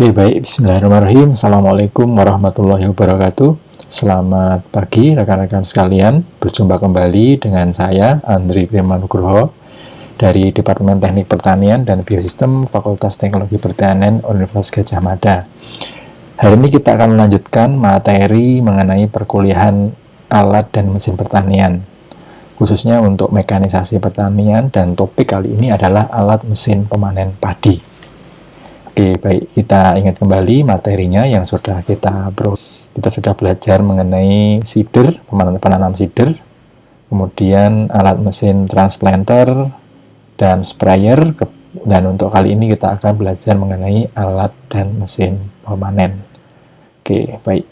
Oke, baik. Bismillahirrahmanirrahim. Assalamualaikum warahmatullahi wabarakatuh. Selamat pagi rekan-rekan sekalian. Berjumpa kembali dengan saya, Andri Primanugroho, dari Departemen Teknik Pertanian dan Biosistem Fakultas Teknologi Pertanian Universitas Gadjah Mada. Hari ini kita akan melanjutkan materi mengenai perkuliahan alat dan mesin pertanian, khususnya untuk mekanisasi pertanian, dan topik kali ini adalah alat mesin pemanen padi. Oke, baik, kita ingat kembali materinya yang sudah kita sudah belajar mengenai seeder, penanam seeder, kemudian alat mesin transplanter dan sprayer, dan untuk kali ini kita akan belajar mengenai alat dan mesin pemanen. Oke, baik.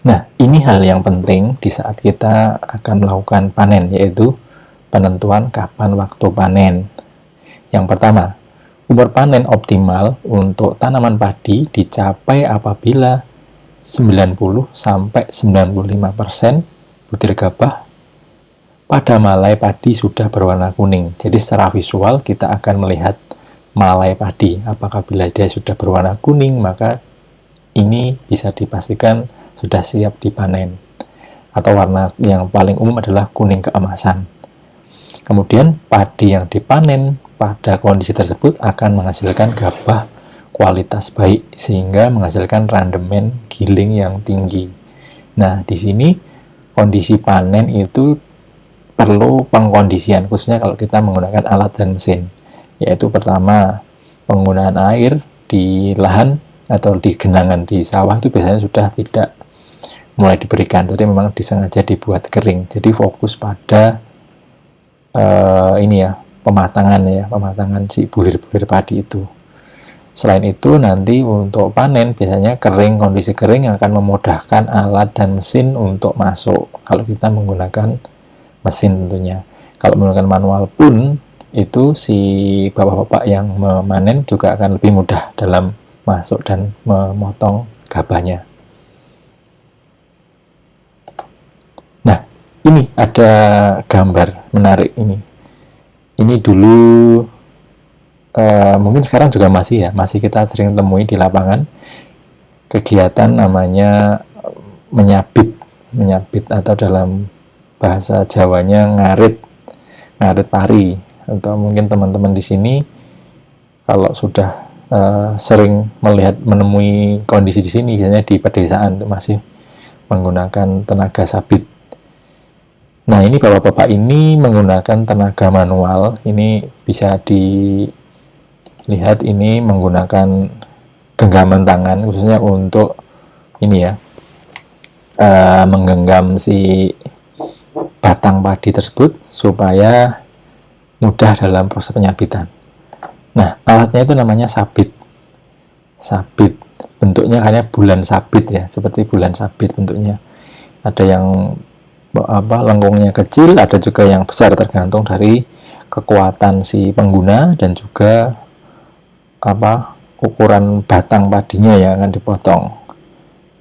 Nah, ini hal yang penting di saat kita akan melakukan panen, yaitu penentuan kapan waktu panen. Yang pertama, umur panen optimal untuk tanaman padi dicapai apabila 90-95% butir gabah pada malai padi sudah berwarna kuning. Jadi secara visual kita akan melihat malai padi. Apakah bila dia sudah berwarna kuning, maka ini bisa dipastikan sudah siap dipanen. Atau warna yang paling umum adalah kuning keemasan. Kemudian padi yang dipanen pada kondisi tersebut akan menghasilkan gabah kualitas baik sehingga menghasilkan randemen giling yang tinggi. Nah, di sini kondisi panen itu perlu pengkondisian, khususnya kalau kita menggunakan alat dan mesin, yaitu pertama, penggunaan air di lahan atau di genangan di sawah itu biasanya sudah tidak mulai diberikan, jadi memang disengaja dibuat kering. Jadi fokus pada pematangan si bulir-bulir padi itu. Selain itu, nanti untuk panen biasanya kondisi kering akan memudahkan alat dan mesin untuk masuk kalau kita menggunakan mesin tentunya. Kalau menggunakan manual pun itu si bapak-bapak yang memanen juga akan lebih mudah dalam masuk dan memotong gabahnya. Nah, ini ada gambar menarik ini. Ini dulu mungkin sekarang juga masih kita sering temui di lapangan kegiatan namanya menyabit atau dalam bahasa Jawanya ngarit pari. Atau mungkin teman-teman di sini kalau sudah sering menemui kondisi di sini, biasanya di pedesaan masih menggunakan tenaga sabit. Nah, ini bapak-bapak ini menggunakan tenaga manual. Ini bisa dilihat, ini menggunakan genggaman tangan khususnya untuk menggenggam si batang padi tersebut supaya mudah dalam proses penyabitan. Nah, alatnya itu namanya sabit. Bentuknya kayak bulan sabit ya, seperti bulan sabit bentuknya. Ada yang lengkungnya kecil, ada juga yang besar, tergantung dari kekuatan si pengguna dan juga ukuran batang padinya yang akan dipotong.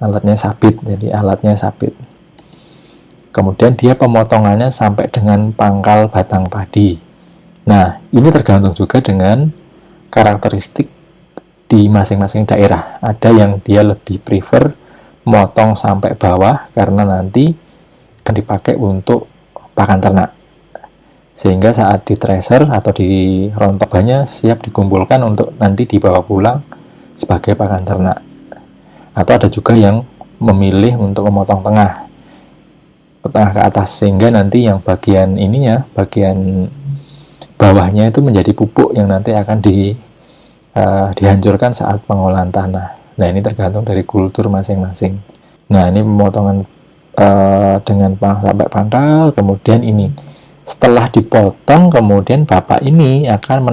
Alatnya sabit, jadi alatnya sabit. Kemudian dia pemotongannya sampai dengan pangkal batang padi. Nah, ini tergantung juga dengan karakteristik di masing-masing daerah. Ada yang dia lebih prefer motong sampai bawah karena nanti akan dipakai untuk pakan ternak, sehingga saat di thresher atau di rontokannya siap dikumpulkan untuk nanti dibawa pulang sebagai pakan ternak. Atau ada juga yang memilih untuk memotong tengah ke atas, sehingga nanti yang bagian bawahnya itu menjadi pupuk yang nanti akan dihancurkan saat pengolahan tanah. Nah, ini tergantung dari kultur masing-masing. Nah, ini pemotongan dengan sampai pangkal. Kemudian ini setelah dipotong, kemudian bapak ini akan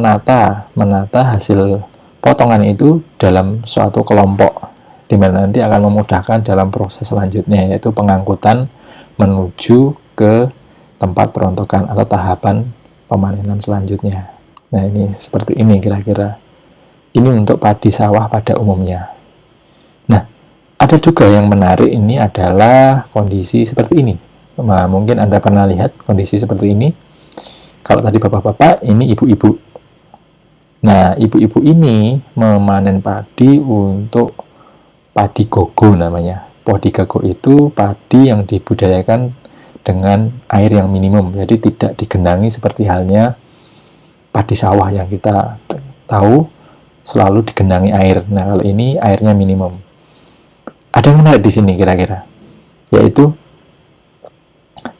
menata hasil potongan itu dalam suatu kelompok, di mana nanti akan memudahkan dalam proses selanjutnya, yaitu pengangkutan menuju ke tempat perontokan atau tahapan pemanenan selanjutnya. Nah, ini seperti ini kira-kira. Ini untuk padi sawah pada umumnya. Nah, ada juga yang menarik, ini adalah kondisi seperti ini. Nah, mungkin Anda pernah lihat kondisi seperti ini. Kalau tadi bapak-bapak, ini ibu-ibu. Nah, ibu-ibu ini memanen padi untuk padi gogo namanya. Padi gogo itu padi yang dibudidayakan dengan air yang minimum, jadi tidak digenangi seperti halnya padi sawah yang kita tahu selalu digenangi air. Nah, kalau ini airnya minimum. Ada yang menarik di sini kira-kira, yaitu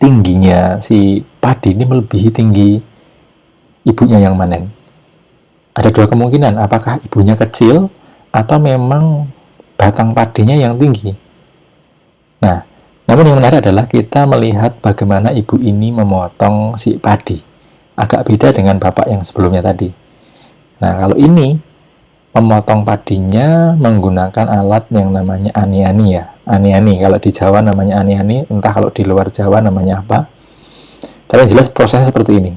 tingginya si padi ini melebihi tinggi ibunya yang manen. Ada dua kemungkinan, apakah ibunya kecil atau memang batang padinya yang tinggi. Nah, namun yang menarik adalah kita melihat bagaimana ibu ini memotong si padi. Agak beda dengan bapak yang sebelumnya tadi. Nah, kalau ini memotong padinya menggunakan alat yang namanya ani-ani ya. Ani-ani, kalau di Jawa namanya ani-ani, entah kalau di luar Jawa namanya apa. Tapi yang jelas prosesnya seperti ini.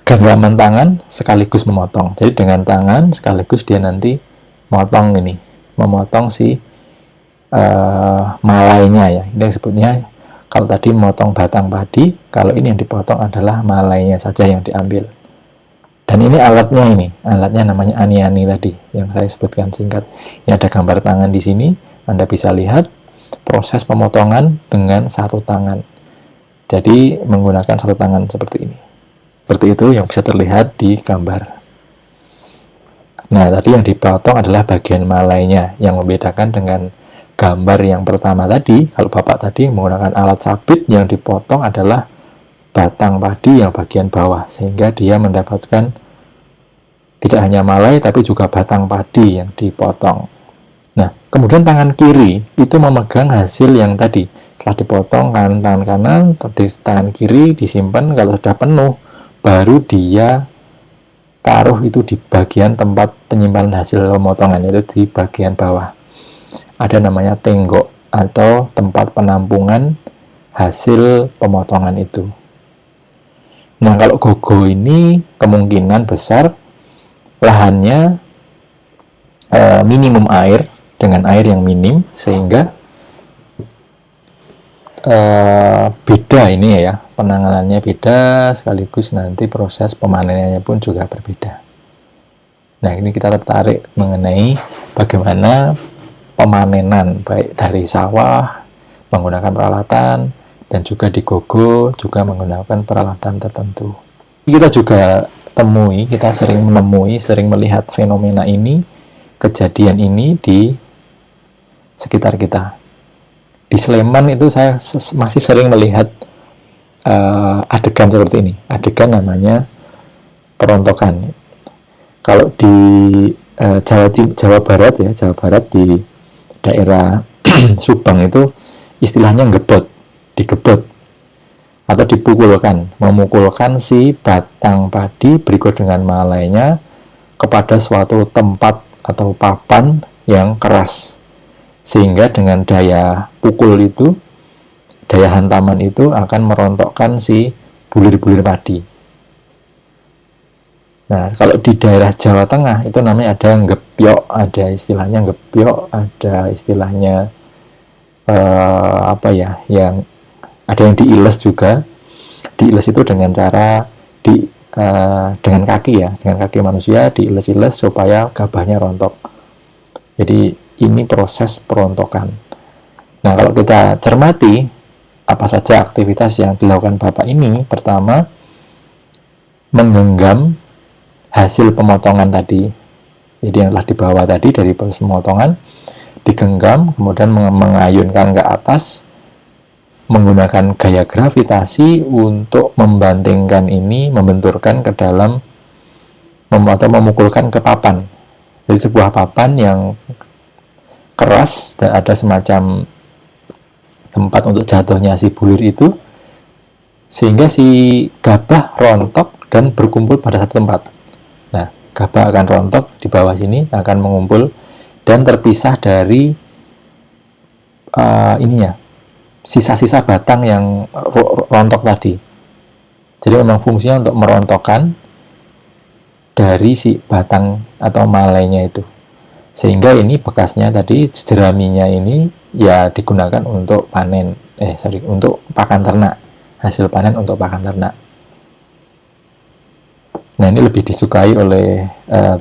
Genggaman tangan sekaligus memotong. Jadi dengan tangan sekaligus dia nanti memotong si malainya ya. Ini sebutnya, kalau tadi memotong batang padi, kalau ini yang dipotong adalah malainya saja yang diambil. Dan ini alatnya namanya ani-ani tadi yang saya sebutkan singkat. Ini ada gambar tangan di sini, Anda bisa lihat proses pemotongan dengan satu tangan. Jadi menggunakan satu tangan seperti ini. Seperti itu yang bisa terlihat di gambar. Nah, tadi yang dipotong adalah bagian malainya, yang membedakan dengan gambar yang pertama tadi. Kalau bapak tadi menggunakan alat sabit, yang dipotong adalah batang padi yang bagian bawah, sehingga dia mendapatkan tidak hanya malai tapi juga batang padi yang dipotong. Nah, kemudian tangan kiri itu memegang hasil yang tadi setelah dipotong, tangan kanan, tangan kiri disimpan. Kalau sudah penuh, baru dia taruh itu di bagian tempat penyimpanan hasil pemotongan, yaitu di bagian bawah. Ada namanya tenggok atau tempat penampungan hasil pemotongan itu. Nah, kalau gogo ini kemungkinan besar lahannya minimum air, dengan air yang minim, sehingga beda ini ya, penanganannya beda, sekaligus nanti proses pemanenannya pun juga berbeda. Nah, ini kita tertarik mengenai bagaimana pemanenan baik dari sawah menggunakan peralatan, dan juga di gogo juga menggunakan peralatan tertentu. Kita sering melihat fenomena ini, kejadian ini di sekitar kita. Di Sleman itu saya masih sering melihat adegan seperti ini. Adegan namanya perontokan. Kalau di Jawa Barat di daerah Subang itu istilahnya digebot atau memukulkan si batang padi berikut dengan malainya kepada suatu tempat atau papan yang keras, sehingga dengan daya pukul itu, daya hantaman itu akan merontokkan si bulir-bulir padi. Nah, kalau di daerah Jawa Tengah itu namanya ada ngepyok, ada istilahnya yang ada yang diiles juga. Diiles itu dengan cara dengan kaki manusia diiles-iles supaya gabahnya rontok. Jadi ini proses perontokan. Nah, kalau kita cermati apa saja aktivitas yang dilakukan bapak ini, pertama menggenggam hasil pemotongan tadi. Jadi yang telah dibawa tadi dari proses pemotongan digenggam, kemudian mengayunkan ke atas menggunakan gaya gravitasi untuk membantingkan ini, membenturkan ke dalam atau memukulkan ke papan. Jadi sebuah papan yang keras dan ada semacam tempat untuk jatuhnya si bulir itu, sehingga si gabah rontok dan berkumpul pada satu tempat. Nah, gabah akan rontok di bawah sini, akan mengumpul dan terpisah dari sisa-sisa batang yang rontok tadi. Jadi memang fungsinya untuk merontokkan dari si batang atau malainya itu, sehingga ini bekasnya tadi, jeraminya ini ya digunakan untuk untuk pakan ternak, hasil panen untuk pakan ternak. Nah, ini lebih disukai oleh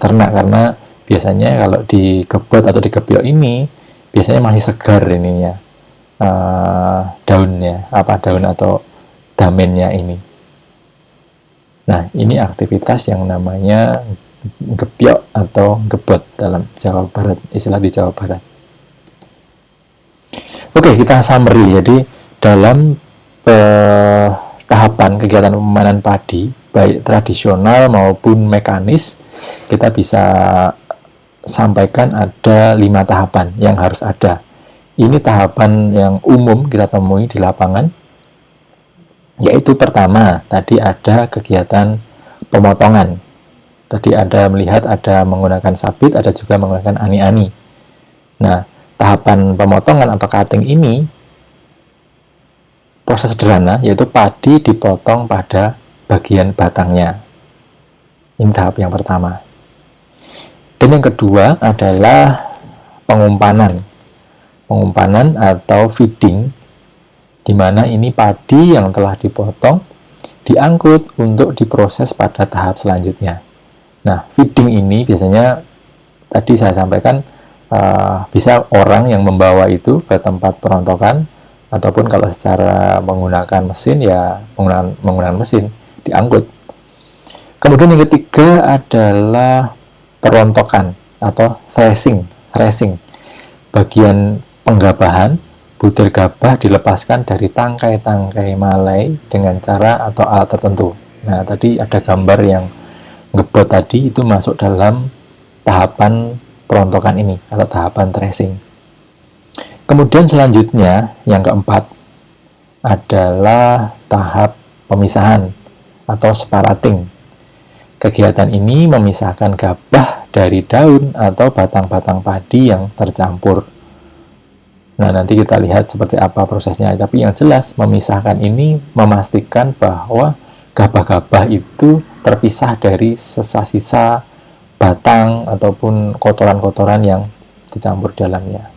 ternak karena biasanya kalau digebot atau digebyok ini biasanya masih segar ininya, daunnya, daun atau damennya ini. Nah, ini aktivitas yang namanya gebyok atau gebot dalam Jawa Barat, istilah di Jawa Barat. Oke, kita summary. Jadi dalam tahapan kegiatan pemanenan padi, baik tradisional maupun mekanis, kita bisa sampaikan ada 5 tahapan yang harus ada. Ini tahapan yang umum kita temui di lapangan, yaitu pertama, tadi ada kegiatan pemotongan. Tadi ada melihat ada menggunakan sabit, ada juga menggunakan ani-ani. Nah, tahapan pemotongan atau cutting ini proses sederhana, yaitu padi dipotong pada bagian batangnya. Ini tahap yang pertama. Dan yang kedua adalah pengumpanan. Pengumpanan atau feeding, di mana ini padi yang telah dipotong diangkut untuk diproses pada tahap selanjutnya. Nah, feeding ini biasanya tadi saya sampaikan bisa orang yang membawa itu ke tempat perontokan, ataupun kalau secara menggunakan mesin ya menggunakan mesin diangkut. Kemudian yang ketiga adalah perontokan atau threshing. Bagian penggabahan, butir gabah dilepaskan dari tangkai-tangkai malai dengan cara atau alat tertentu. Nah, tadi ada gambar yang ngebot tadi, itu masuk dalam tahapan perontokan ini atau tahapan threshing. Kemudian selanjutnya yang keempat adalah tahap pemisahan atau separating. Kegiatan ini memisahkan gabah dari daun atau batang-batang padi yang tercampur. Nah, nanti kita lihat seperti apa prosesnya. Tapi yang jelas, memisahkan ini memastikan bahwa gabah-gabah itu terpisah dari sisa-sisa batang ataupun kotoran-kotoran yang dicampur dalamnya.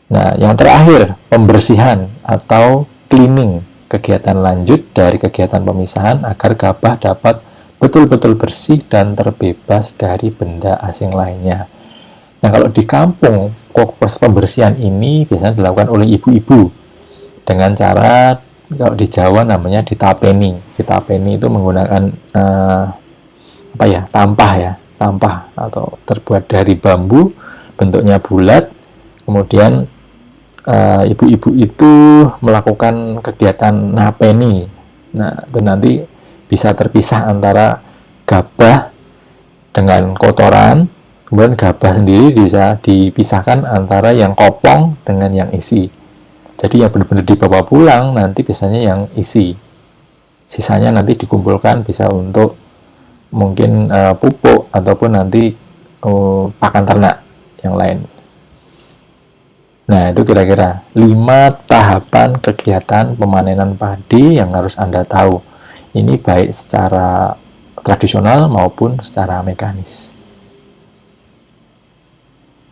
Nah, yang terakhir, pembersihan atau cleaning, kegiatan lanjut dari kegiatan pemisahan agar gabah dapat betul-betul bersih dan terbebas dari benda asing lainnya. Nah, kalau di kampung, proses pembersihan ini biasanya dilakukan oleh ibu-ibu dengan cara, kalau di Jawa namanya ditapeni. Ditapeni itu menggunakan tampah atau terbuat dari bambu, bentuknya bulat. Kemudian ibu-ibu itu melakukan kegiatan napeni. Nah, itu nanti bisa terpisah antara gabah dengan kotoran, kemudian gabah sendiri bisa dipisahkan antara yang kopong dengan yang isi. Jadi yang benar-benar dibawa pulang nanti biasanya yang isi. Sisanya nanti dikumpulkan bisa untuk mungkin pupuk ataupun nanti pakan ternak yang lain. Nah, itu kira-kira 5 tahapan kegiatan pemanenan padi yang harus Anda tahu. Ini baik secara tradisional maupun secara mekanis.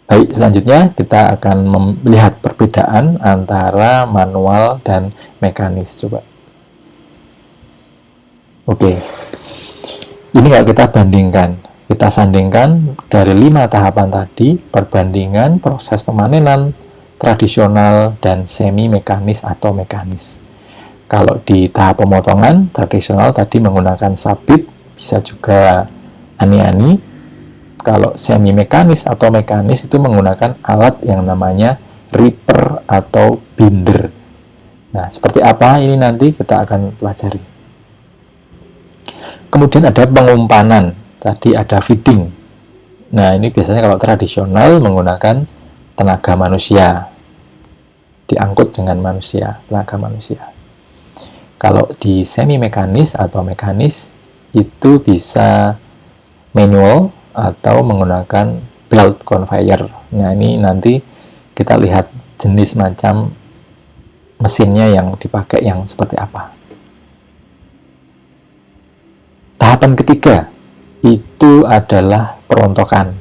Baik, selanjutnya kita akan melihat perbedaan antara manual dan mekanis. Coba. Oke. Ini kalau kita bandingkan, kita sandingkan dari 5 tahapan tadi, perbandingan proses pemanenan tradisional dan semi mekanis atau mekanis. Kalau di tahap pemotongan, tradisional tadi menggunakan sabit, bisa juga ani-ani. Kalau semi mekanis atau mekanis itu menggunakan alat yang namanya ripper atau binder. Nah, seperti apa ini nanti kita akan pelajari. Kemudian ada pengumpanan, tadi ada feeding. Nah, ini biasanya kalau tradisional menggunakan tenaga manusia, diangkut dengan manusia, tenaga manusia. Kalau di semi mekanis atau mekanis itu bisa manual atau menggunakan belt conveyor. Nah, ini nanti kita lihat jenis macam mesinnya yang dipakai yang seperti apa. Tahapan ketiga itu adalah perontokan.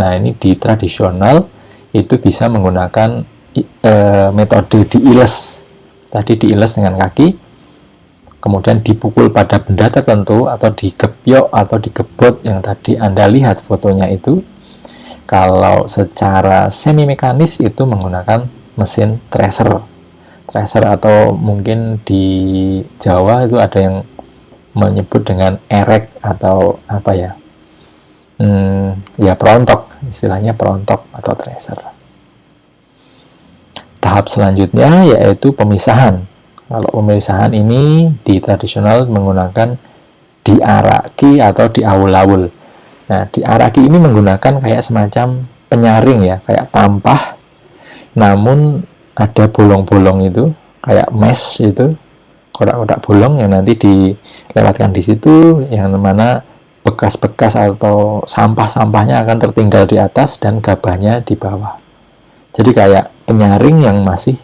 Nah, ini di tradisional itu bisa menggunakan metode diiles. Tadi diiles dengan kaki. kemudian dipukul pada benda tertentu atau digebyok atau digebot yang tadi Anda lihat fotonya itu. Kalau secara semi mekanis itu menggunakan mesin thresher atau mungkin di Jawa itu ada yang menyebut dengan erek atau apa ya, ya perontok, istilahnya perontok atau thresher. Tahap selanjutnya yaitu pemisahan. Kalau pemisahan ini di tradisional menggunakan diaraki atau diawul-awul. Nah, diaraki ini menggunakan kayak semacam penyaring ya, kayak tampah, namun ada bolong-bolong itu, kayak mesh itu, kotak-kotak bolong yang nanti dilewatkan di situ, yang mana bekas-bekas atau sampah-sampahnya akan tertinggal di atas dan gabahnya di bawah. Jadi kayak penyaring yang masih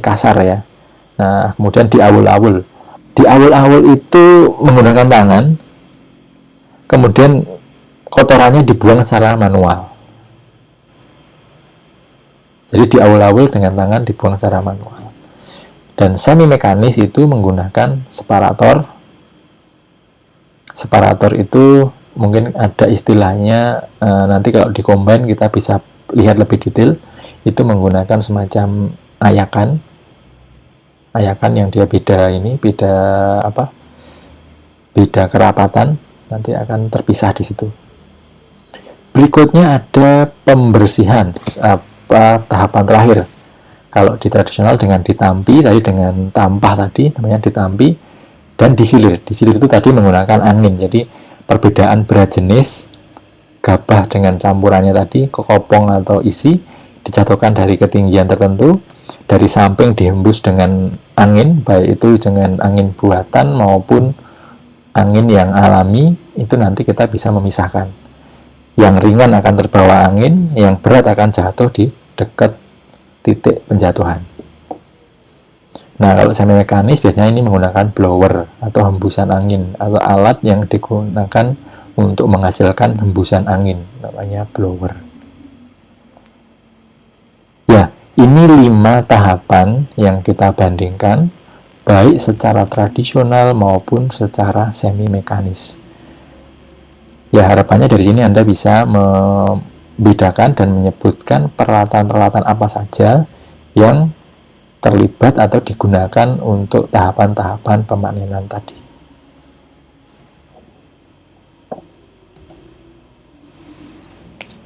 kasar ya. Nah, kemudian diawul-awul. Diawul-awul itu menggunakan tangan, kemudian kotorannya dibuang secara manual. Jadi diawul-awul dengan tangan dibuang secara manual. Dan semi mekanis itu menggunakan separator. Separator itu mungkin ada istilahnya, nanti kalau di combine kita bisa lihat lebih detail. Itu menggunakan semacam ayakan yang dia beda kerapatan, nanti akan terpisah di situ. Berikutnya ada pembersihan, tahapan terakhir. Kalau di tradisional dengan ditampi, tadi dengan tampah tadi namanya ditampi, dan disilir. Disilir itu tadi menggunakan angin. Jadi perbedaan berat jenis gabah dengan campurannya tadi, kokopong atau isi, dijatuhkan dari ketinggian tertentu, dari samping dihembus dengan angin, baik itu dengan angin buatan maupun angin yang alami, itu nanti kita bisa memisahkan. Yang ringan akan terbawa angin, yang berat akan jatuh di dekat titik penjatuhan. Nah, kalau semi mekanis biasanya ini menggunakan blower atau hembusan angin, atau alat yang digunakan untuk menghasilkan hembusan angin, namanya blower. Ya, ini 5 tahapan yang kita bandingkan, baik secara tradisional maupun secara semi mekanis. Ya, harapannya dari sini Anda bisa membedakan dan menyebutkan peralatan-peralatan apa saja yang terlibat atau digunakan untuk tahapan-tahapan pemanenan tadi.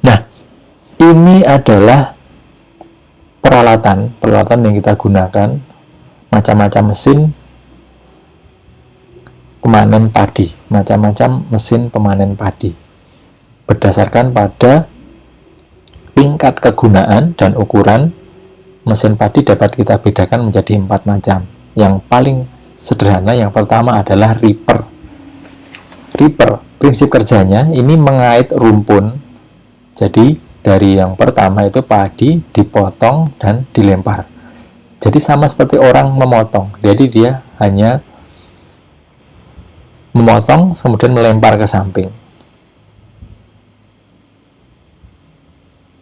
Nah, ini adalah peralatan yang kita gunakan, macam-macam mesin pemanen padi, macam-macam mesin pemanen padi, berdasarkan pada tingkat kegunaan dan ukuran. Mesin padi dapat kita bedakan menjadi 4 macam. Yang paling sederhana, yang pertama adalah ripper. Ripper, prinsip kerjanya ini mengait rumpun. Jadi dari yang pertama itu padi dipotong dan dilempar. Jadi sama seperti orang memotong. Jadi dia hanya memotong kemudian melempar ke samping.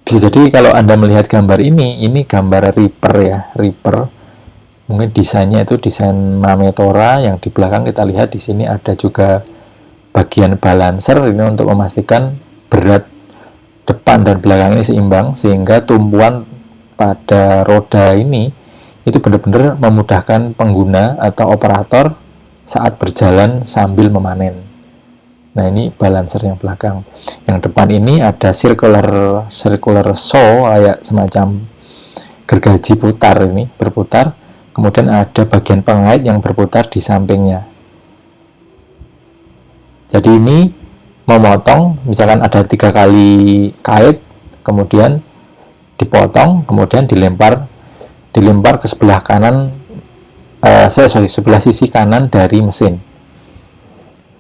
Bisa jadi kalau Anda melihat gambar ini gambar ripper ya, ripper. Mungkin desainnya itu desain Mametora, yang di belakang kita lihat di sini ada juga bagian balancer ini untuk memastikan berat depan dan belakang ini seimbang, sehingga tumpuan pada roda ini itu benar-benar memudahkan pengguna atau operator saat berjalan sambil memanen. Nah, ini balancer yang belakang. Yang depan ini ada circular saw, kayak semacam gergaji putar, ini berputar. Kemudian ada bagian pengait yang berputar di sampingnya. Jadi ini memotong, misalkan ada 3 kali kait, kemudian dipotong, kemudian dilempar ke sebelah kanan, sebelah sisi kanan dari mesin.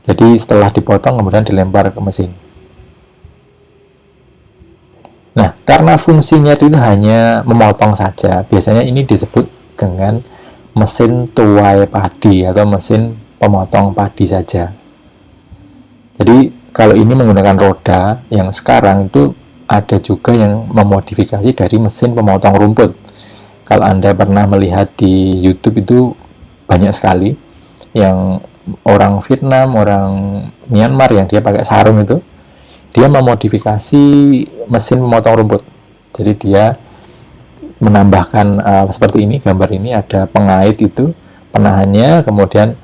Jadi setelah dipotong kemudian dilempar ke mesin. Nah, karena fungsinya itu hanya memotong saja, biasanya ini disebut dengan mesin tuai padi atau mesin pemotong padi saja. Jadi kalau ini menggunakan roda, yang sekarang itu ada juga yang memodifikasi dari mesin pemotong rumput. Kalau Anda pernah melihat di YouTube itu banyak sekali. yang orang Vietnam, orang Myanmar yang dia pakai sarung itu, dia memodifikasi mesin pemotong rumput. Jadi dia menambahkan seperti ini, gambar ini ada pengait itu, penahannya, kemudian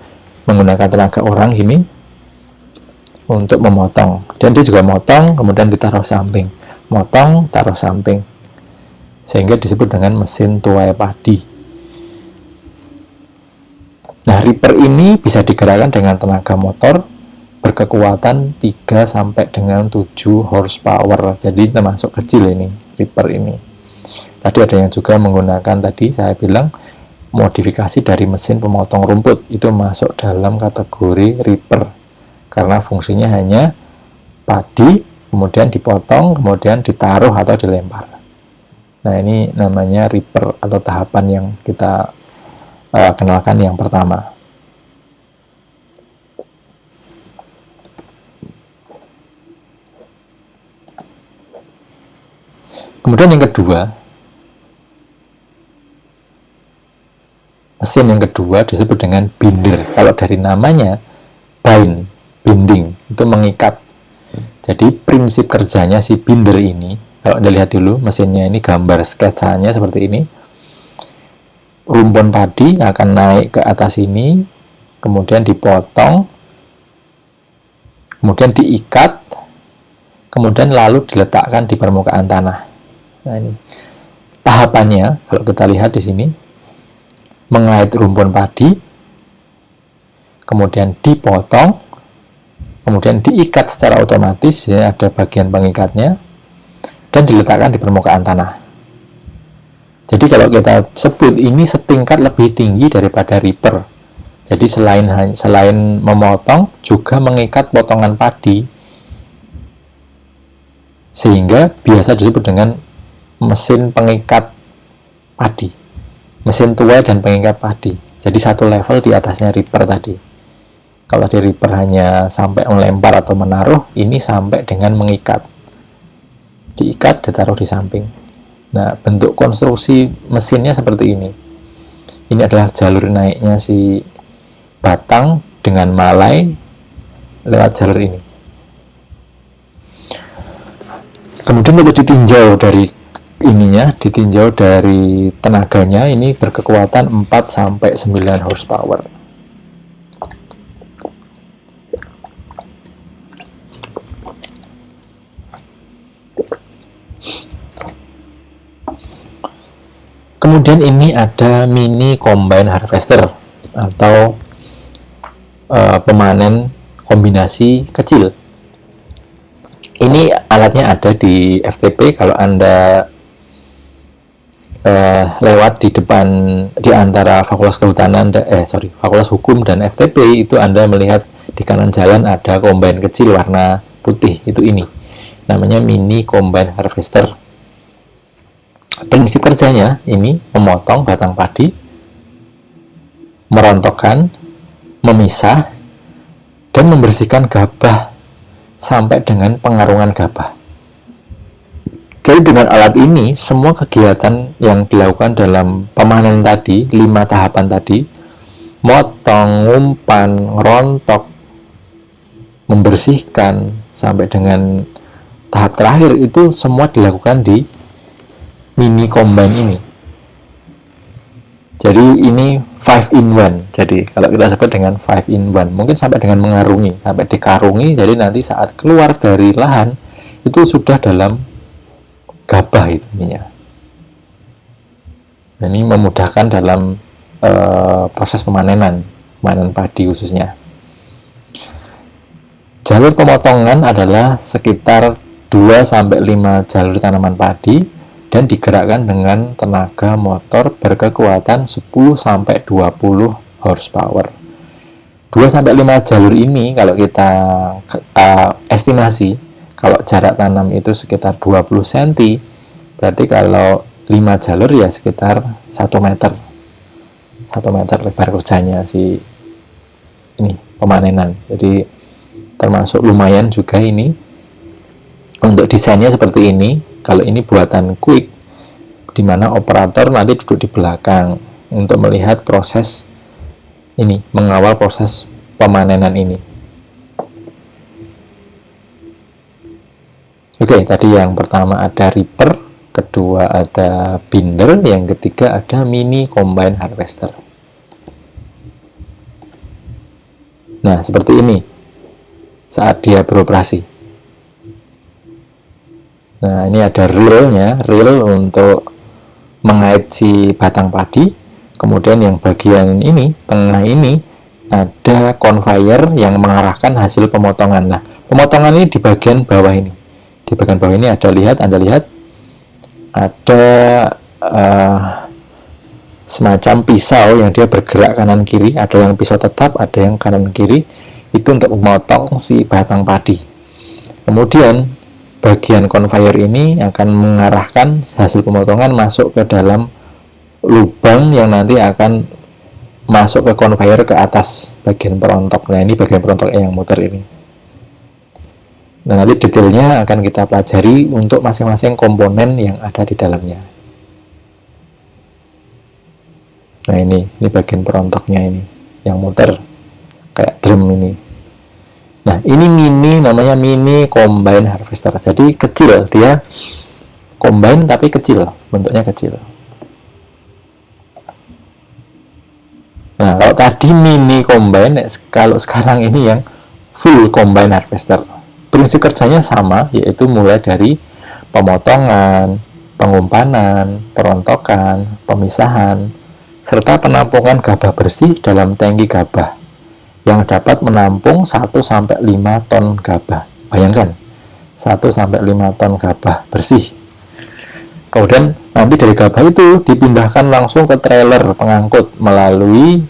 menggunakan tenaga orang ini untuk memotong. Dan dia juga motong, kemudian ditaruh samping. Motong, taruh samping. Sehingga disebut dengan mesin tuai padi. Nah, Reaper ini bisa digerakkan dengan tenaga motor berkekuatan 3 sampai dengan 7 horsepower. Jadi termasuk kecil ini, Reaper ini. Tadi ada yang juga menggunakan, tadi saya bilang, modifikasi dari mesin pemotong rumput. Itu masuk dalam kategori Reaper. Karena fungsinya hanya padi, kemudian dipotong, kemudian ditaruh atau dilempar. Nah, ini namanya Reaper atau tahapan yang kita kenalkan yang pertama. Kemudian yang kedua, mesin yang kedua disebut dengan binder. Kalau dari namanya, bind, binding, itu mengikat. Jadi prinsip kerjanya si binder ini, kalau Anda lihat dulu mesinnya ini, gambar sketsanya seperti ini. Rumpun padi akan naik ke atas ini, kemudian dipotong, kemudian diikat, kemudian lalu diletakkan di permukaan tanah. Nah, ini tahapannya, kalau kita lihat di sini, mengait rumpun padi, kemudian dipotong, kemudian diikat secara otomatis, ya, ada bagian pengikatnya, dan diletakkan di permukaan tanah. Jadi kalau kita sebut ini setingkat lebih tinggi daripada Reaper. Jadi selain memotong, juga mengikat potongan padi, sehingga biasa disebut dengan mesin pengikat padi, mesin tuai dan pengikat padi. Jadi satu level di atasnya Reaper tadi. Kalau di Reaper hanya sampai melempar atau menaruh, ini sampai dengan mengikat, diikat, ditaruh di samping. Nah, bentuk konstruksi mesinnya seperti ini. Ini adalah jalur naiknya si batang dengan malai lewat jalur ini. Kemudian untuk ditinjau dari ininya, ditinjau dari tenaganya, ini berkekuatan 4 sampai 9 horsepower. Kemudian ini ada mini combine harvester atau pemanen kombinasi kecil. Ini alatnya ada di FTP. Kalau Anda lewat di depan, di antara Fakultas Kehutanan, Fakultas Hukum dan FTP, itu Anda melihat di kanan jalan ada combine kecil warna putih. Itu ini namanya mini combine harvester. Prinsip kerjanya ini memotong batang padi, merontokkan, memisah, dan membersihkan gabah sampai dengan pengarungan gabah. Jadi dengan alat ini, semua kegiatan yang dilakukan dalam pemanen tadi, 5 tahapan tadi, motong, ngumpan, rontok, membersihkan, sampai dengan tahap terakhir, itu semua dilakukan di mini combine ini. Jadi ini 5 in 1. Jadi kalau kita sebut dengan 5 in 1, mungkin sampai dengan mengarungi, sampai dikarungi. Jadi nanti saat keluar dari lahan itu sudah dalam gabah itu ininya. Ini memudahkan dalam proses pemanen padi khususnya. Jalur pemotongan adalah sekitar 2 sampai 5 jalur tanaman padi dan digerakkan dengan tenaga motor berkekuatan 10 sampai 20 horsepower. 2 sampai 5 jalur ini kalau kita estimasi, kalau jarak tanam itu sekitar 20 cm, berarti kalau 5 jalur ya sekitar 1 meter. 1 meter lebar kerjanya si ini pemanenan. Jadi termasuk lumayan juga ini. Untuk desainnya seperti ini. Kalau ini buatan Quick, di mana operator nanti duduk di belakang untuk melihat proses ini mengawal proses pemanenan ini. Oke, tadi yang pertama ada reaper, kedua ada binder, yang ketiga ada mini combine harvester. Nah, seperti ini saat dia beroperasi. Nah, ini ada reel-nya, reel untuk mengait si batang padi. Kemudian yang bagian ini, tengah ini, ada conveyor yang mengarahkan hasil pemotongan. Nah, pemotongan ini di bagian bawah ini. Di bagian bawah ini Anda lihat ada semacam pisau yang dia bergerak kanan kiri. Ada yang pisau tetap, ada yang kanan kiri. Itu untuk memotong si batang padi. Kemudian bagian conveyor ini akan mengarahkan hasil pemotongan masuk ke dalam lubang yang nanti akan masuk ke conveyor ke atas bagian perontok. Nah, ini bagian perontok yang muter ini. Nah, nanti detailnya akan kita pelajari untuk masing-masing komponen yang ada di dalamnya. Nah, ini bagian perontoknya ini, yang muter kayak drum ini. Nah, ini namanya mini combine harvester. Jadi kecil, dia combine tapi kecil, bentuknya kecil. Nah, kalau tadi mini combine, kalau sekarang ini yang full combine harvester. Prinsip kerjanya sama, yaitu mulai dari pemotongan, pengumpanan, perontokan, pemisahan, serta penampungan gabah bersih dalam tangki gabah yang dapat menampung 1-5 ton gabah. Bayangkan, 1-5 ton gabah bersih. Kemudian nanti dari gabah itu dipindahkan langsung ke trailer pengangkut melalui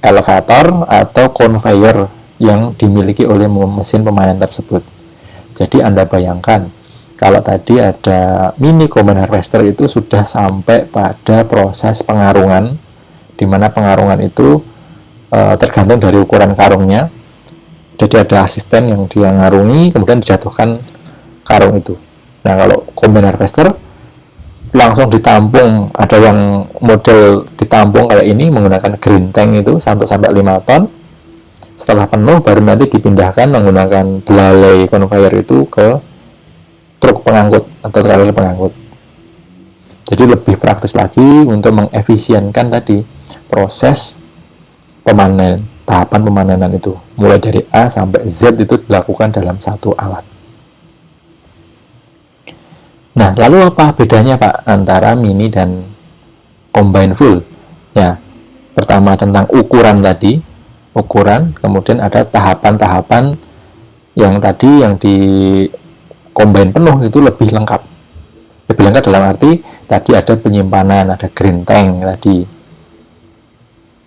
elevator atau conveyor yang dimiliki oleh mesin pemanen tersebut. Jadi Anda bayangkan, kalau tadi ada mini combine harvester itu sudah sampai pada proses pengarungan, di mana pengarungan itu tergantung dari ukuran karungnya. Jadi ada asisten yang dia ngarungi, kemudian dijatuhkan karung itu. Nah, kalau combine harvester langsung ditampung, ada yang model ditampung kayak ini menggunakan green tank itu 1-5 ton. Setelah penuh baru nanti dipindahkan menggunakan belalai conveyor itu ke truk pengangkut atau trailer pengangkut. Jadi lebih praktis lagi untuk mengefisienkan tadi proses pemanen, tahapan pemanenan itu. Mulai dari A sampai Z itu dilakukan dalam satu alat. Nah, lalu apa bedanya Pak antara mini dan combine full? Ya, pertama tentang ukuran tadi, kemudian ada tahapan-tahapan yang tadi yang di combine penuh itu lebih lengkap. Lebih lengkap dalam arti tadi ada penyimpanan, ada green tank tadi.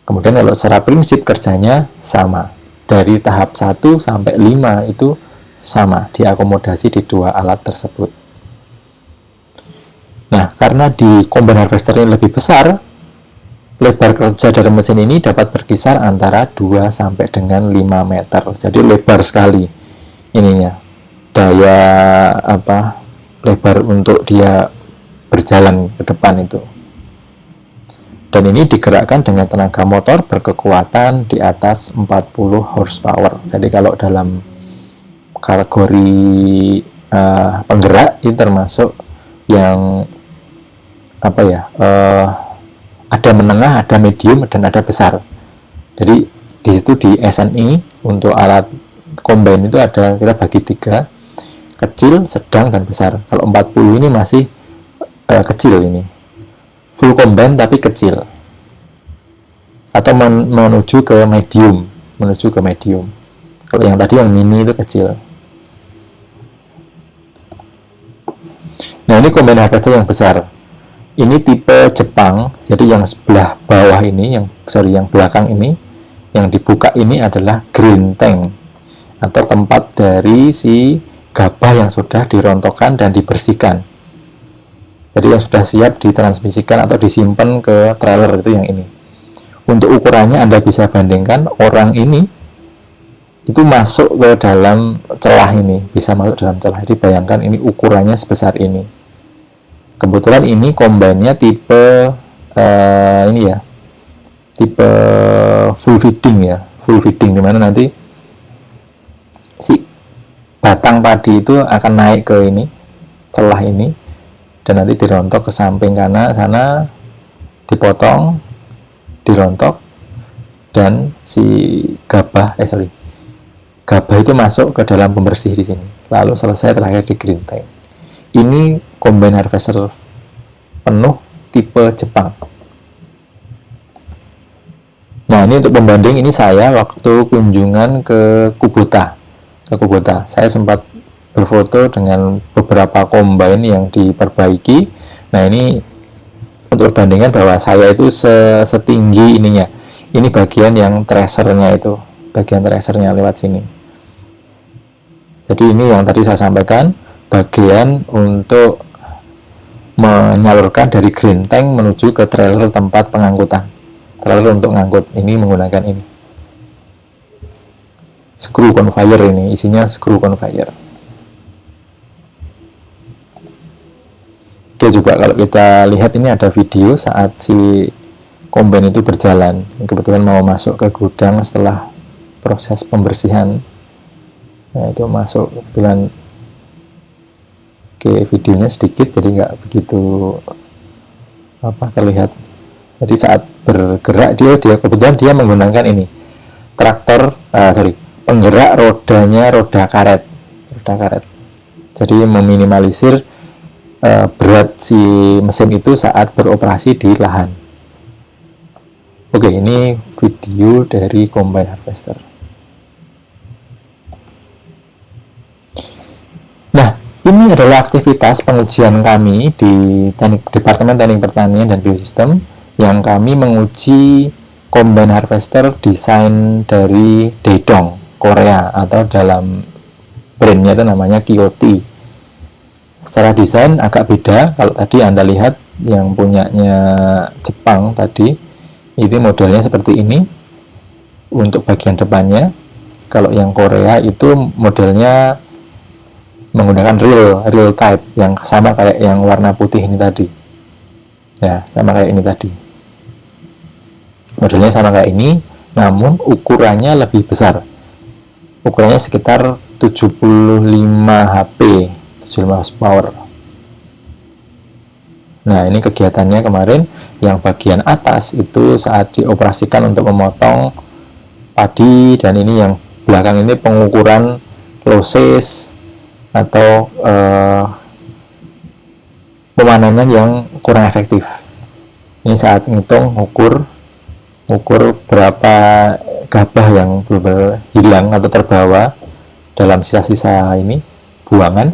Kemudian kalau secara prinsip kerjanya sama. Dari tahap 1 sampai 5 itu sama, diakomodasi di dua alat tersebut. Nah, karena di combine harvester ini lebih besar, lebar kerja dari mesin ini dapat berkisar antara 2 sampai dengan 5 meter. Jadi lebar sekali ininya. Daya lebar untuk dia berjalan ke depan itu. Dan ini digerakkan dengan tenaga motor berkekuatan di atas 40 horsepower. Jadi kalau dalam kategori penggerak ini termasuk yang ada menengah, ada medium, dan ada besar. Jadi di situ di SNI untuk alat combine itu ada, kita bagi 3, kecil, sedang, dan besar. Kalau 40 ini masih kecil ini, full combine tapi kecil, atau menuju ke medium. Kalau yang tadi yang mini itu kecil. Nah, ini combine harvester yang besar. Ini tipe Jepang, jadi yang sebelah bawah ini, yang belakang ini, yang dibuka ini adalah green tank, atau tempat dari si gabah yang sudah dirontokkan dan dibersihkan. Jadi yang sudah siap ditransmisikan atau disimpan ke trailer itu yang ini. Untuk ukurannya Anda bisa bandingkan, orang ini itu masuk ke dalam celah ini, bisa masuk dalam celah. Jadi bayangkan ini ukurannya sebesar ini. Kebetulan ini combine-nya tipe tipe full feeding ya, full feeding, dimana nanti si batang padi itu akan naik ke ini, celah ini, dan nanti dirontok ke samping kanan sana, dipotong, dirontok, dan si gabah itu masuk ke dalam pembersih di sini, lalu selesai terakhir di green tank. Ini combine harvester penuh tipe Jepang. Nah, ini untuk pembanding, ini saya waktu kunjungan ke Kubota. Saya sempat berfoto dengan beberapa combine yang diperbaiki. Nah, ini untuk perbandingan bahwa saya itu setinggi ininya. Ini bagian yang tracernya itu, bagian tracernya lewat sini. Jadi ini yang tadi saya sampaikan, bagian untuk menyalurkan dari green tank menuju ke trailer tempat pengangkutan. Trailer untuk ngangkut ini menggunakan ini. Screw conveyor, ini isinya screw conveyor. Oke, juga kalau kita lihat ini ada video saat si combine itu berjalan. Kebetulan mau masuk ke gudang setelah proses pembersihan. Nah, itu masuk kebetulan. Oke, videonya sedikit jadi nggak begitu terlihat. Jadi saat bergerak dia kebetulan dia menggunakan ini traktor, penggerak rodanya roda karet. Jadi meminimalisir berat si mesin itu saat beroperasi di lahan. Oke, ini video dari combine harvester. Nah, ini adalah aktivitas pengujian kami di Departemen Teknik Pertanian dan Biosistem, yang kami menguji combine harvester desain dari Daedong, Korea, atau dalam brandnya itu namanya Kioti. Secara desain agak beda. Kalau tadi Anda lihat yang punyanya Jepang tadi, itu modelnya seperti ini untuk bagian depannya. Kalau yang Korea itu modelnya menggunakan real type, yang sama kayak yang warna putih ini tadi. Ya, sama kayak ini tadi. Modelnya sama kayak ini, namun ukurannya lebih besar. Ukurannya sekitar 75 HP, 75 horsepower. Nah, ini kegiatannya kemarin. Yang bagian atas itu saat dioperasikan untuk memotong padi, dan ini yang belakang ini pengukuran losses atau pemanenan yang kurang efektif. Ini saat ngitung ukur berapa gabah yang benar-benar hilang atau terbawa dalam sisa-sisa ini buangan,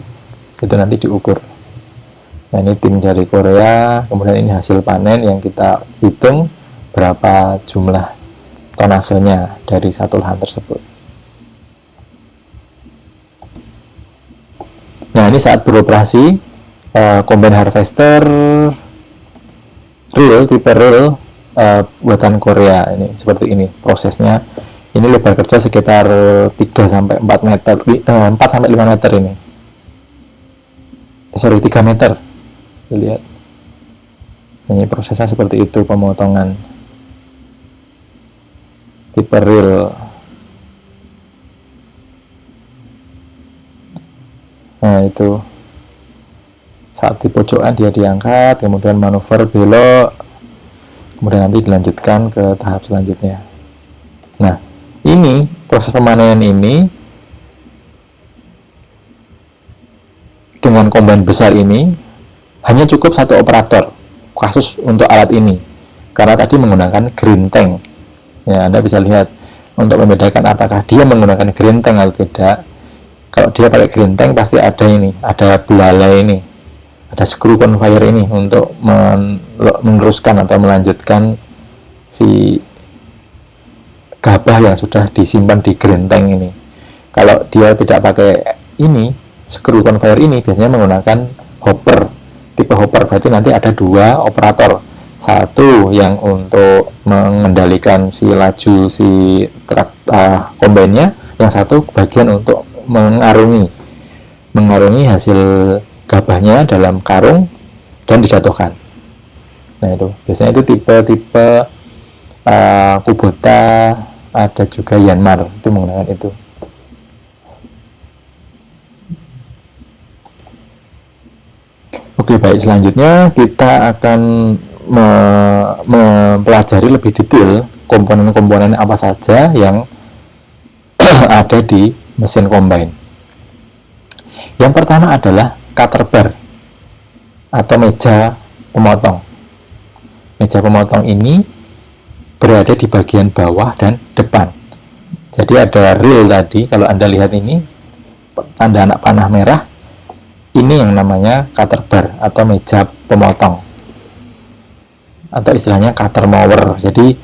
itu nanti diukur. Nah, ini tim dari Korea. Kemudian ini hasil panen yang kita hitung berapa jumlah tonasenya dari satu lahan tersebut. Nah, ini saat beroperasi combine harvester tipe real buatan Korea. Ini seperti ini prosesnya. Ini lebar kerja sekitar 3-4 meter, 4-5 meter ini. 3 meter. Lihat. Ini prosesnya seperti itu, pemotongan tipe real. Nah, itu saat di pojokan dia diangkat, kemudian manuver belok, kemudian nanti dilanjutkan ke tahap selanjutnya. Nah, ini proses pemanenan ini dengan combine besar ini hanya cukup satu operator khusus untuk alat ini, karena tadi menggunakan green tank. Ya, Anda bisa lihat untuk membedakan apakah dia menggunakan green tank atau tidak. Kalau dia pakai green tank pasti ada ini, ada belalai ini, ada screw conveyor ini untuk meneruskan atau melanjutkan si gabah yang sudah disimpan di green tank ini. Kalau dia tidak pakai ini, screw conveyor ini biasanya menggunakan hopper, tipe hopper. Berarti nanti ada dua operator, satu yang untuk mengendalikan si laju si combine-nya, yang satu bagian untuk mengarungi hasil gabahnya dalam karung dan dijatuhkan. Nah, itu biasanya itu tipe Kubota, ada juga Yanmar, itu menggunakan itu. Oke, baik, selanjutnya kita akan mempelajari lebih detail komponen-komponen apa saja yang ada di mesin combine. Yang pertama adalah cutter bar atau meja pemotong. Meja pemotong ini berada di bagian bawah dan depan. Jadi ada reel tadi, kalau Anda lihat ini tanda anak panah merah, ini yang namanya cutter bar atau meja pemotong, atau istilahnya cutter mower. Jadi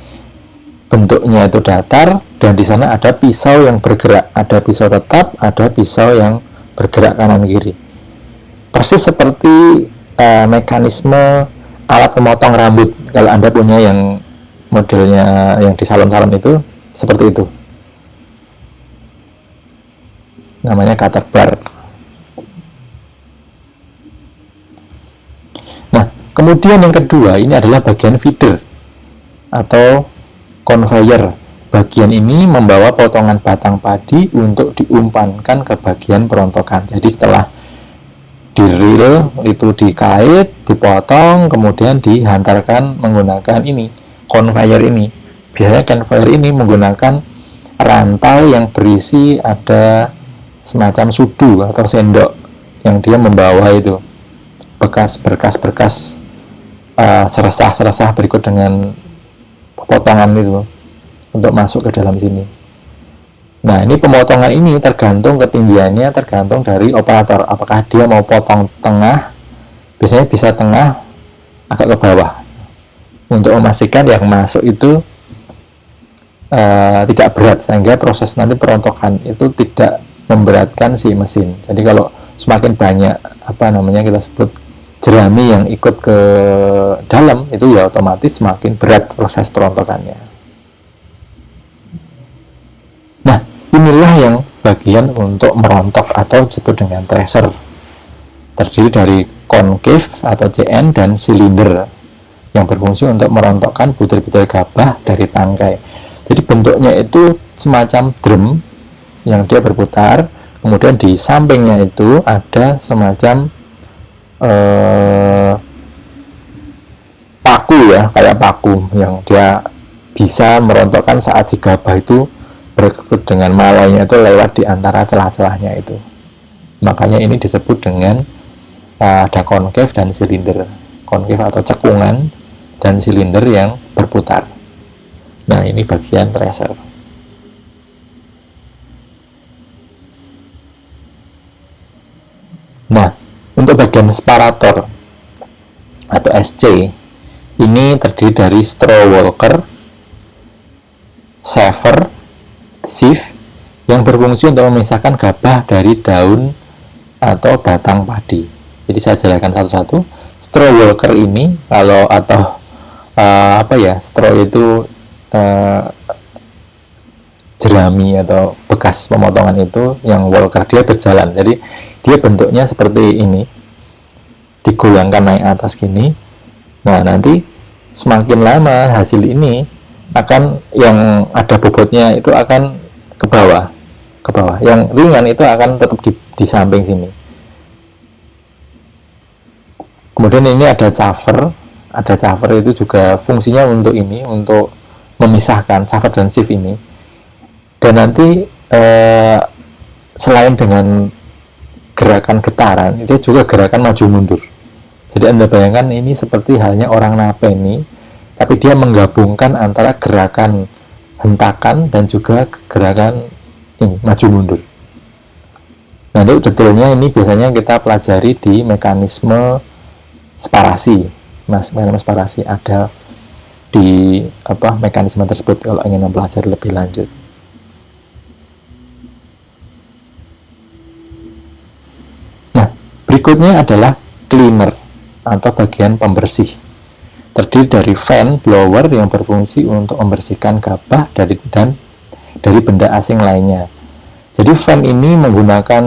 bentuknya itu datar dan di sana ada pisau yang bergerak, ada pisau tetap, ada pisau yang bergerak kanan kiri. Persis seperti mekanisme alat pemotong rambut. Kalau Anda punya yang modelnya yang di salon-salon itu seperti itu. Namanya cutter bar. Nah, kemudian yang kedua ini adalah bagian feeder atau conveyor. Bagian ini membawa potongan batang padi untuk diumpankan ke bagian perontokan. Jadi setelah di reel itu dikait, dipotong, kemudian dihantarkan menggunakan ini, conveyor ini. Biasanya conveyor ini menggunakan rantai yang berisi ada semacam sudu atau sendok yang dia membawa itu berkas-berkas seresah-seresah berikut dengan potongan itu untuk masuk ke dalam sini. Nah, ini pemotongan ini tergantung ketinggiannya, tergantung dari operator. Apakah dia mau potong tengah, biasanya bisa tengah agak ke bawah, untuk memastikan yang masuk itu tidak berat, sehingga proses nanti perontokan itu tidak memberatkan si mesin. Jadi kalau semakin banyak kita sebut jerami yang ikut ke dalam, itu ya otomatis semakin berat proses perontokannya. Nah, inilah yang bagian untuk merontok atau disebut dengan tracer. Terdiri dari concave atau CN dan silinder yang berfungsi untuk merontokkan butir-butir gabah dari tangkai. Jadi bentuknya itu semacam drum yang dia berputar, kemudian di sampingnya itu ada semacam paku ya, kayak paku yang dia bisa merontokkan saat si gabah itu berikut dengan malainya itu lewat di antara celah-celahnya itu. Makanya ini disebut dengan ada concave dan silinder. Concave atau cekungan dan silinder yang berputar. Nah, ini bagian tracer. Nah, untuk bagian separator atau SC ini terdiri dari straw walker, shaver, sieve yang berfungsi untuk memisahkan gabah dari daun atau batang padi. Jadi saya jelaskan satu-satu. Straw walker ini straw itu jerami atau bekas pemotongan itu, yang walker dia berjalan. Jadi dia bentuknya seperti ini, digoyangkan naik atas gini. Nah, nanti semakin lama hasil ini akan, yang ada bobotnya itu akan ke bawah. Yang ringan itu akan tetap di samping sini. Kemudian ini ada caver. Ada caver itu juga fungsinya untuk ini, untuk memisahkan caver dan sieve ini. Dan nanti selain dengan gerakan getaran, itu juga gerakan maju mundur. Jadi Anda bayangkan ini seperti halnya orang napeni, tapi dia menggabungkan antara gerakan hentakan dan juga gerakan ini, maju mundur. Nah, untuk detailnya ini biasanya kita pelajari di mekanisme separasi. Mekanisme separasi ada di mekanisme tersebut kalau ingin mempelajari lebih lanjut. Nah, berikutnya adalah cleaner atau bagian pembersih. Terdiri dari fan blower yang berfungsi untuk membersihkan gabah dari benda asing lainnya. Jadi fan ini menggunakan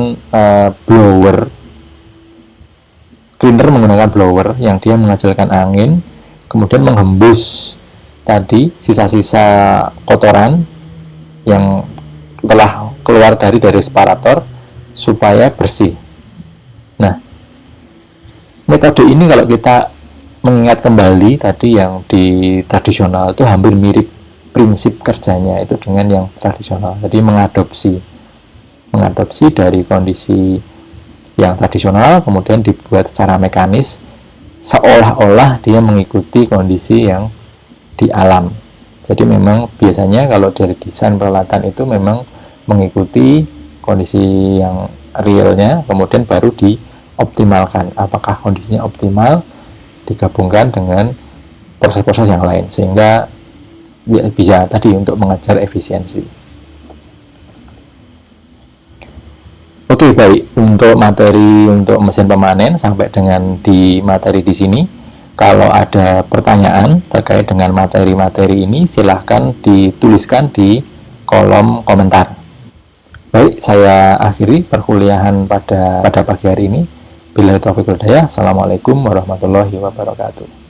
cleaner menggunakan blower yang dia menghasilkan angin, kemudian menghembus tadi sisa-sisa kotoran yang telah keluar dari separator supaya bersih. Nah, metode ini kalau kita mengingat kembali tadi yang di tradisional itu hampir mirip prinsip kerjanya itu dengan yang tradisional. Jadi mengadopsi dari kondisi yang tradisional kemudian dibuat secara mekanis seolah-olah dia mengikuti kondisi yang di alam. Jadi memang biasanya kalau dari desain peralatan itu memang mengikuti kondisi yang realnya, kemudian baru dioptimalkan. Apakah kondisinya optimal, digabungkan dengan proses-proses yang lain, sehingga ya, bisa tadi untuk mengejar efisiensi. Oke, baik. Untuk materi untuk mesin pemanen sampai dengan di materi di sini. Kalau ada pertanyaan terkait dengan materi-materi ini, silahkan dituliskan di kolom komentar. Baik, saya akhiri perkuliahan pada pagi hari ini. Billahi taufiq wal hidayah. Assalamualaikum warahmatullahi wabarakatuh.